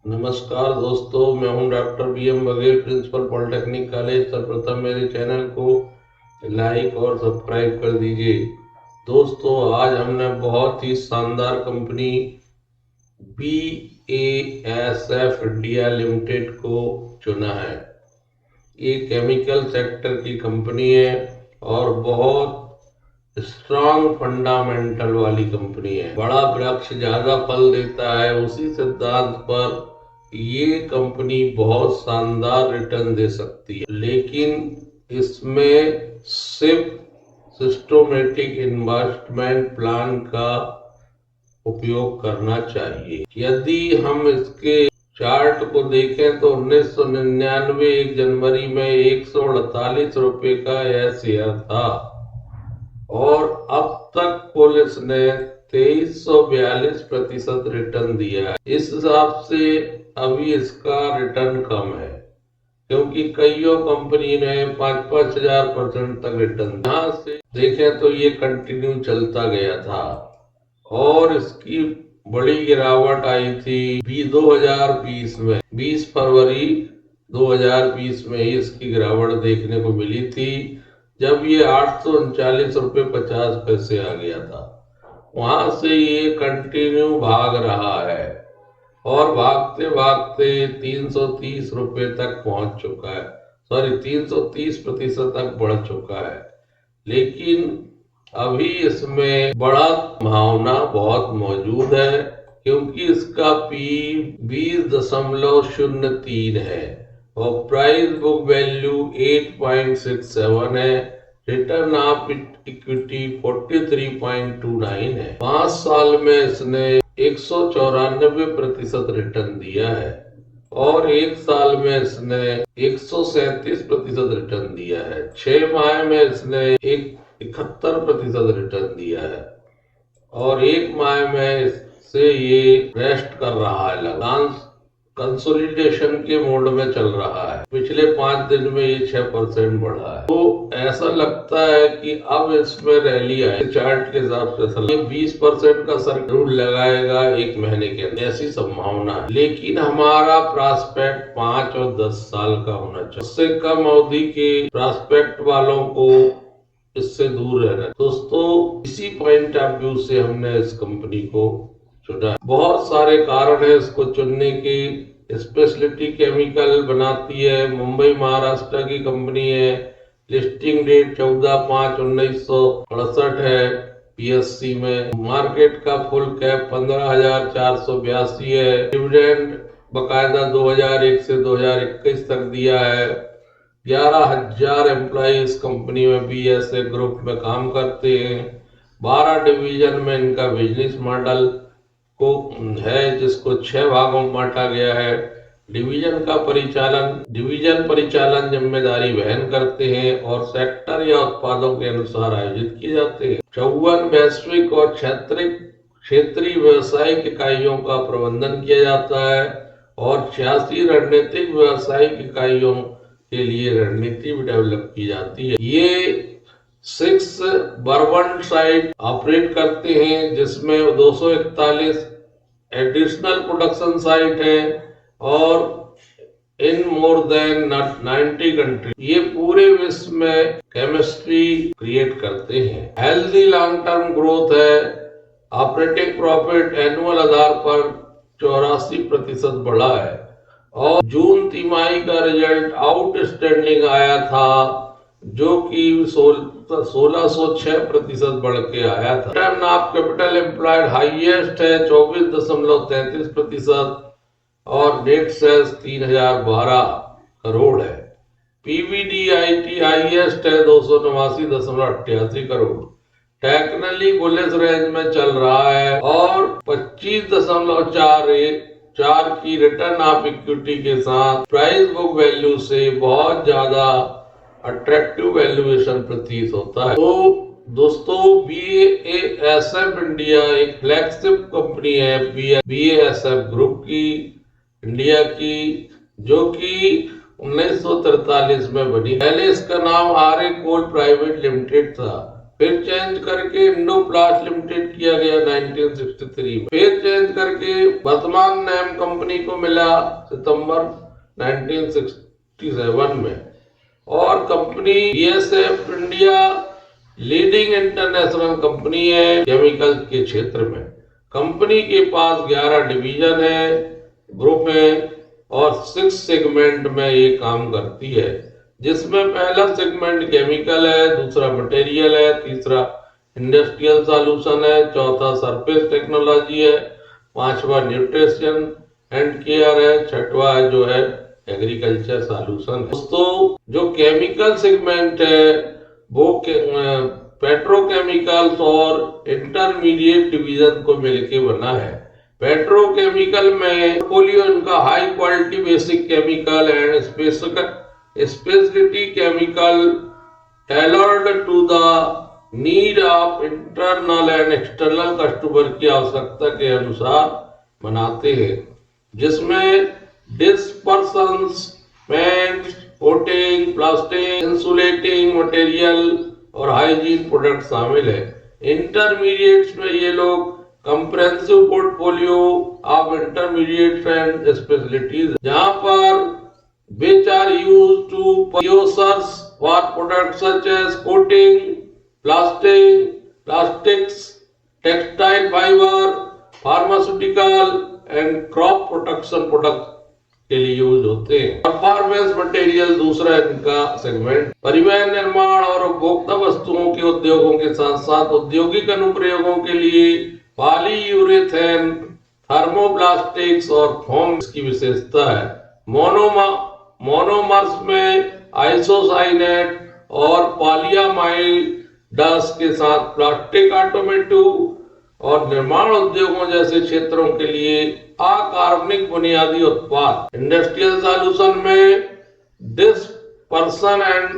नमस्कार दोस्तों, मैं हूं doctor B M. Baghel, principal polytechnic college. सर्वप्रथम मेरे चैनल को लाइक और सब्सक्राइब कर दीजिए। दोस्तों, आज हमने बहुत ही शानदार कंपनी BASF इंडिया लिमिटेड को चुना है। ये केमिकल सेक्टर की कंपनी है और बहुत स्ट्रॉन्ग फंडामेंटल वाली कंपनी है। बड़ा वृक्ष ज्यादा फल देता है, उसी सिद्धांत पर ये कंपनी बहुत शानदार रिटर्न दे सकती है, लेकिन इसमें सिर्फ सिस्टमेटिक इन्वेस्टमेंट प्लान का उपयोग करना चाहिए। यदि हम इसके चार्ट को देखें तो 1999 1 जनवरी में 148 रुपए का यह शेयर था और अब तक पुलिस ने 2342% रिटर्न दिया है। इस हिसाब से अभी इसका रिटर्न कम है, क्योंकि कईयों कंपनी ने 5-5 हजार % तक रिटर्न। यहाँ से देखें तो ये कंटिन्यू चलता गया था और इसकी बड़ी गिरावट आई थी 2020 में। 20 फरवरी 2020 में ही इसकी गिरावट देखने को मिली थी, जब ये 839 रुपये 50 पैसे आ गया था। वहां से ये कंटिन्यू भाग रहा है और भागते भागते 330 रुपये तक पहुंच चुका है। 330% तक बढ़ चुका है, लेकिन अभी इसमें बड़ा संभावना बहुत मौजूद है, क्योंकि इसका P 20.03 है और प्राइस बुक वैल्यू 8.67 है। रिटर्न ऑफ इक्विटी 43.29 है। 5 साल में इसने 194% रिटर्न दिया है और 1 साल में इसने 137% रिटर्न दिया है। 6 माह में इसने 71% रिटर्न दिया है और 1 माह में इससे ये रेस्ट कर रहा है, लगातार कंसोलिडेशन के मोड में चल रहा है। पिछले 5 दिन में ये 6% बढ़ा है, तो ऐसा लगता है कि अब इसमें रैली आए। चार्ट के हिसाब से ये 20% का सर जरूर लगाएगा 1 महीने के अंदर, ऐसी संभावना है। लेकिन हमारा प्रॉस्पेक्ट 5 और 10 साल का होना चाहिए। उससे कम अवधि के प्रॉस्पेक्ट वालों को इससे दूर रहना। दोस्तों, इसी पॉइंट ऑफ व्यू से हमने इस कंपनी को चुना। बहुत सारे कारण है इसको चुनने के। स्पेशलिटी केमिकल बनाती है, मुंबई महाराष्ट्र की कंपनी है। लिस्टिंग डेट 14/5/1968 है PSC में। मार्केट का फुल कैप 15,482 है। डिविडेंड बकायदा 2001 से 2021 तक दिया है। 11,000 एम्प्लॉय इस कंपनी में BASF ग्रुप में काम करते हैं। 12 डिवीजन में इनका बिजनेस मॉडल को है, जिसको 6 भागों में बांटा गया है। डिवीजन परिचालन जिम्मेदारी वहन करते हैं और सेक्टर या उत्पादों के अनुसार आयोजित किए जाते हैं। 54 वैश्विक और क्षेत्रीय व्यवसायिक इकाइयों का प्रबंधन किया जाता है और 86 रणनीतिक व्यवसायिक इकाइयों के लिए रणनीति भी डेवलप की जाती है। ये 6 बर्बन साइट ऑपरेट करते हैं, जिसमें 241 एडिशनल प्रोडक्शन साइट है और इन मोर देन 90 कंट्री। ये पूरे विश्व में केमिस्ट्री क्रिएट करते हैं। हेल्दी लॉन्ग टर्म ग्रोथ है। ऑपरेटिंग प्रॉफिट एनुअल आधार पर 84% बढ़ा है और जून तिमाही का रिजल्ट आउटस्टैंडिंग आया था, जो कि 1606% बढ़ के आया था। Return of capital employed highest है 24.33% और नेट सेल्स 3012 करोड़ है। PBDIT हाईएस्ट है 289.88 करोड़। टेक्निकली बुलिश रेंज में चल रहा है और 25.44 की रिटर्न ऑफ इक्विटी के साथ प्राइस बुक वैल्यू से बहुत ज्यादा अट्रैक्टिव वैल्यूएशन प्रतीत होता है। तो दोस्तों, BASF इंडिया एक फ्लैगशिप कंपनी है BASF ग्रुप की, इंडिया की, जो कि 1943 में बनी। पहले इसका नाम आर्य कोल प्राइवेट लिमिटेड था, फिर चेंज करके इंडोप्लास्ट लिमिटेड किया गया 1963 में, फिर चेंज करके वर्तमान नाम कंपनी को मिला सितंबर 1967 में। और company BSF India leading international company है केमिकल के क्षेत्र में। कंपनी के पास 11 डिवीजन है, ग्रुप है और 6 सेगमेंट में ये काम करती है, जिसमें पहला सेगमेंट केमिकल है, दूसरा मटेरियल है, तीसरा इंडस्ट्रियल सॉल्यूशन है, चौथा सरफेस टेक्नोलॉजी है, पांचवा न्यूट्रिशन एंड केयर है, छठवा जो है एग्रीकल्चर सॉल्यूशन है। दोस्तों, जो केमिकल सेगमेंट है वो पेट्रोकेमिकल्स और इंटरमीडिएट डिवीजन को मिलके बना है। पेट्रोकेमिकल में पोर्टफोलियो इनका high quality basic chemical and speciality chemical tailored to the need of internal and external customer की आवश्यकता के अनुसार बनाते हैं, जिसमें dispersions, paint, coating, plastic, insulating material और हाइजीन प्रोडक्ट शामिल है। इंटरमीडिएट्स में ये लोग comprehensive portfolio of intermediates and specialities, जहां पर which are used to precursors for products such as coating, plastics, textile fiber, pharmaceutical and crop protection products के लिए यूज होते हैं। परफॉर्मेंस मटेरियल दूसरा इनका सेगमेंट परिवहन, निर्माण और उपभोक्ता वस्तुओं के उद्योगों के साथ साथ औद्योगिक अनुप्रयोगों के लिए पॉलीयूरेथेन, थर्मोप्लास्टिक्स और फोम की विशेषता है। मोनोमर्स में आइसोसाइनेट और पॉलियामाइड्स के साथ प्लास्टिक, ऑटोमोटिव और निर्माण उद्योगों जैसे क्षेत्रों के लिए अकार्बनिक बुनियादी उत्पाद। इंडस्ट्रियल सॉल्यूशन में डिस्पर्सन एंड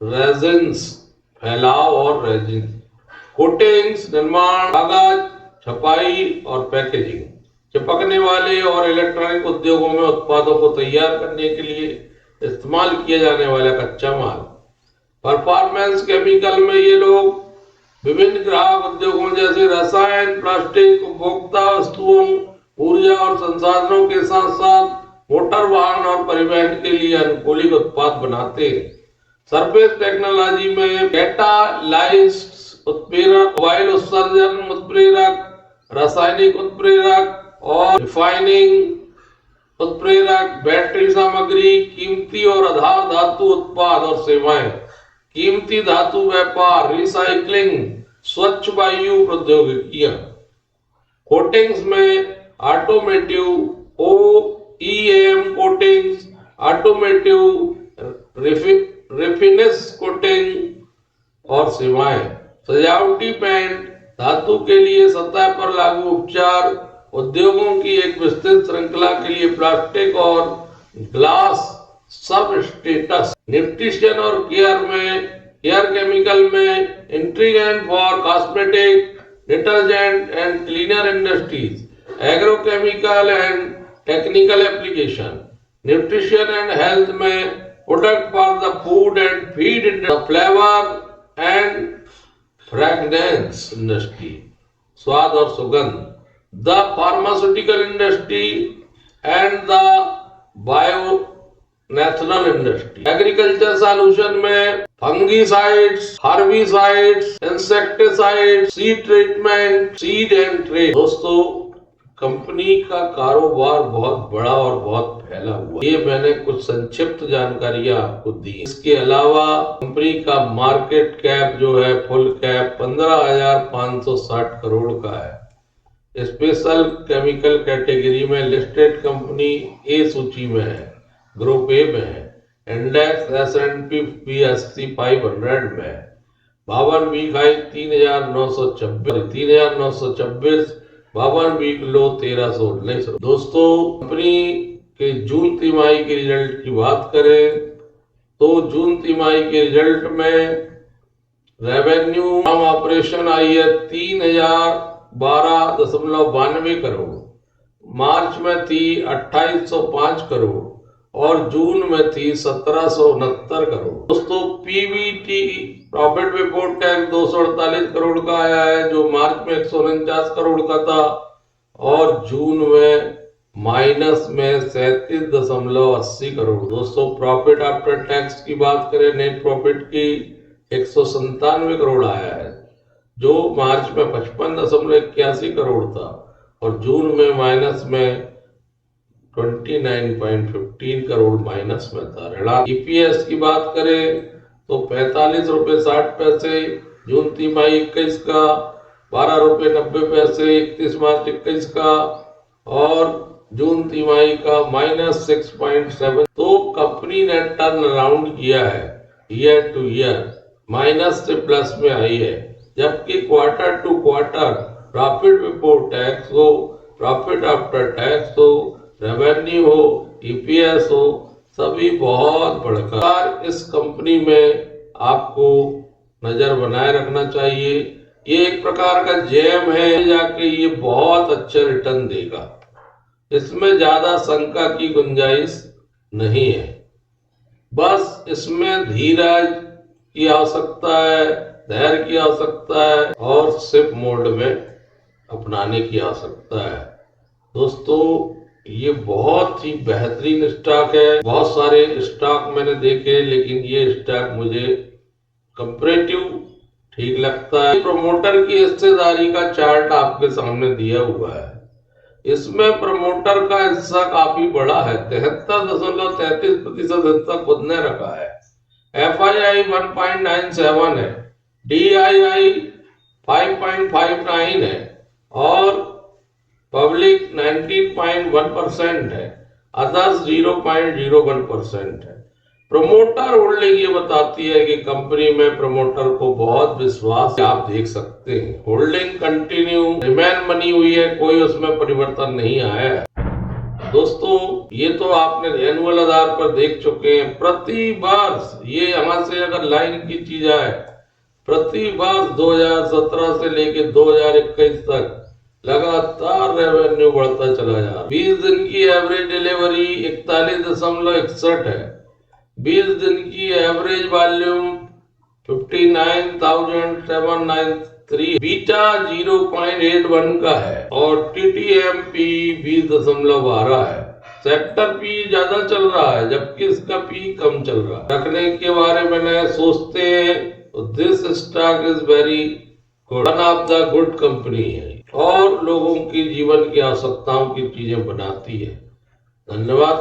रेजिन्स, फैलाव और रेजिन, कोटिंग्स, निर्माण, कागज, छपाई और पैकेजिंग, चिपकने वाले और इलेक्ट्रॉनिक उद्योगों में उत्पादों को तैयार करने के लिए इस्तेमाल किया जाने वाला कच्चा माल। परफॉर्मेंस केमिकल में ये लोग विभिन्न ग्राहक उद्योगों जैसे रसायन, प्लास्टिक, उपभोक्ता वस्तुओं, ऊर्जा और संसाधनों के साथ साथ मोटर वाहन और परिवहन के लिए अनुकूलित उत्पाद बनाते हैं। सरफेस टेक्नोलॉजी में कैटालाइस्ट उत्प्रेरक, मोबाइल उत्सर्जन उत्प्रेरक, रासायनिक उत्प्रेरक और रिफाइनिंग उत्प्रेरक, बैटरी सामग्री, कीमती और आधार धातु उत्पाद और सेवाएं, कीमती धातु व्यापार, रिसाइकलिंग, स्वच्छ वायु प्रौद्योगिकियां। कोटिंग्स में automotive, OEM coatings, automotive refinish coating और सेवाएं, सजावटी पेंट, धातु के लिए सतह पर लागू उपचार, उद्योगों की एक विस्तृत श्रृंखला के लिए प्लास्टिक और ग्लास सबस्टेटस। न्यूट्रिशन और केयर केमिकल में ingredients for cosmetic, detergent and cleaner industries, agrochemical and technical application. Nutrition and health में product for the food and feed in the flavour and fragrance industry, स्वाद और सुगंध। The pharmaceutical industry and the बायोनेशनल industry. Agriculture solution में fungicides, herbicides, insecticides, seed treatment, seed and trade. दोस्तों, company का कारोबार बहुत बड़ा और बहुत फैला हुआ। ये मैंने कुछ संक्षिप्त जानकारियां आपको दी। इसके अलावा कंपनी का मार्केट कैप जो है फुल कैप 15,560 करोड़ का है। स्पेशल केमिकल कैटेगरी में लिस्टेड कंपनी ए सूची में है, ग्रुप ए में है, इंडेक्स S&P BSE 500 में है। 52 वीक हाई 3,926, 52 वीक लो 1,319। दोस्तों, कंपनी के जून तिमाही के रिजल्ट की बात करें तो जून तिमाही के रिजल्ट में रेवेन्यू फ्रॉम ऑपरेशन आई है 3,012.92 करोड़, मार्च में थी 2,805 करोड़ और जून में थी 1769 करोड़। दोस्तों PBT profit before tax 248 crore का आया है, जो मार्च में 149 करोड़ का था, और जून में माइनस में 37.80 करोड़। दोस्तों प्रॉफिट आफ्टर टैक्स की बात करें, नेट प्रॉफिट की 197 करोड़ आया है, जो मार्च में 55.81 करोड़ था, और जून में माइनस में 29.15 करोड़ माइनस में था। ईपीएस की बात करें तो 45.60 रुपए, जून तिमाही 21 का 12.90 रुपए, 31 मार्च 21 का, और जून तिमाही का -6.7। तो कंपनी ने टर्न अराउंड किया है, ईयर टू ईयर माइनस से प्लस में आई है, जबकि quarter to quarter profit before tax हो, प्रॉफिट आफ्टर टैक्स हो, रेवेन्यू हो, ईपीएस हो, सभी बहुत बढ़कर इस कंपनी में आपको नजर बनाए रखना चाहिए। ये एक प्रकार का जेम है, जाके ये बहुत अच्छे रिटर्न देगा, इसमें ज्यादा शंका की गुंजाइश नहीं है। बस इसमें धीरज की आवश्यकता है, धैर्य की आवश्यकता है, और सिप मोड में अपनाने की आवश्यकता है। दोस्तों ये बहुत ही बेहतरीन स्टॉक है। बहुत सारे स्टॉक मैंने देखे, लेकिन ये स्टॉक मुझे कंपैरेटिव ठीक लगता है। प्रमोटर की हिस्सेदारी का चार्ट आपके सामने दिया हुआ है, इसमें प्रमोटर का हिस्सा काफी बड़ा है, 73.33% हिस्सा खुद ने रखा है। FII 1.97 है, DII 5.59 है, और पब्लिक 19.1% है, अदर्स 0.01% है। प्रमोटर होल्डिंग ये बताती है कि कंपनी में प्रमोटर को बहुत विश्वास है। आप देख सकते हैं होल्डिंग कंटिन्यू रिमेन बनी हुई है, कोई उसमें परिवर्तन नहीं आया है। दोस्तों ये तो आपने एनुअल आधार पर देख चुके हैं। प्रति वर्ष ये यहां से अगर लाइन की चीज है, प्रति वर्ष 2017 से लेके 2021 तक लगातार रेवेन्यू बढ़ता चला जा रहा है। 20 दिन की एवरेज डिलीवरी 41.61 है, 20 दिन की एवरेज वॉल्यूम 59,793, बीटा 0.81 का है, और TTM-P 20.12 है। सेक्टर पी ज्यादा चल रहा है, जबकि इसका पी कम चल रहा है। रखने के बारे में सोचते हैं तो this stock is very good, one of the good company है, और लोगों की जीवन की आवश्यकताओं की चीजें बनाती है। धन्यवाद।